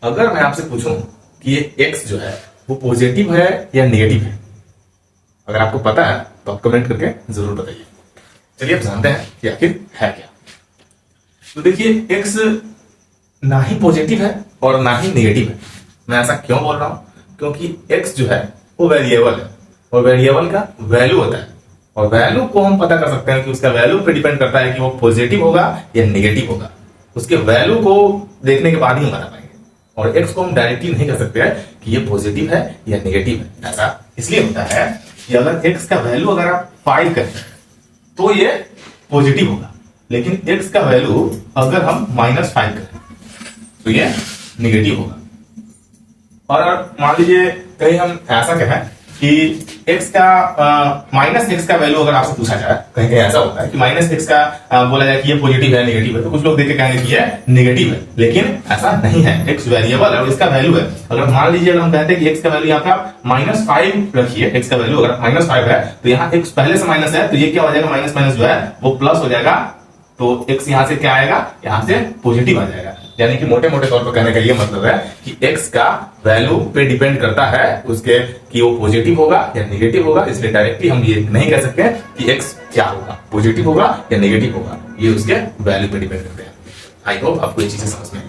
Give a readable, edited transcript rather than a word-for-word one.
अगर मैं आपसे पूछूं कि ये x जो है वो पॉजिटिव है या नेगेटिव है, अगर आपको पता है तो आप कमेंट करके जरूर बताइए। चलिए अब जानते हैं कि आखिर है क्या। तो देखिए x ना ही पॉजिटिव है और ना ही नेगेटिव है। मैं ऐसा क्यों बोल रहा हूं? क्योंकि x जो है वो वेरिएबल है और वेरिएबल का वैल्यू होता है, और वैल्यू को हम पता कर सकते हैं कि उसका वैल्यू पे डिपेंड करता है कि वो पॉजिटिव होगा या नेगेटिव होगा। उसके वैल्यू को देखने के बाद ही हम बता पाएंगे, और x को हम डायरेक्टली नहीं कह सकते हैं कि ये पॉजिटिव है या नेगेटिव है। ऐसा इसलिए होता है कि अगर x का वैल्यू अगर आप 5 करते हैं तो ये पॉजिटिव होगा, लेकिन x का वैल्यू अगर हम -5 करें तो ये नेगेटिव होगा। और मान लीजिए कहीं हम ऐसा कहें कि x का -x का वैल्यू अगर आपसे पूछा जाए, कहीं कहीं ऐसा होता है कि -x का बोला जाए कि ये पॉजिटिव है नेगेटिव है, तो कुछ लोग देख के कहेंगे कि ये नेगेटिव है, लेकिन ऐसा नहीं है। x वेरिएबल है और इसका वैल्यू है। अगर मान लीजिए अगर हम कहते हैं कि x का वैल्यू यहाँ पे आप -5 रखिए, x का वैल्यू अगर -5 है तो यहाँ x पहले से माइनस है, तो ये क्या हो जाएगा, माइनस माइनस जो है वो प्लस हो जाएगा, तो x यहाँ से क्या आएगा, यहाँ से पॉजिटिव आ जाएगा। यानी कि मोटे मोटे तौर पर कहने का ये मतलब है कि x का वैल्यू पे डिपेंड करता है उसके कि वो पॉजिटिव होगा या नेगेटिव होगा। इसलिए डायरेक्टली हम ये नहीं कह सकते कि x क्या होगा, पॉजिटिव होगा या नेगेटिव होगा, ये उसके वैल्यू पे डिपेंड करते हैं। आई होप आपको ये चीजें समझ में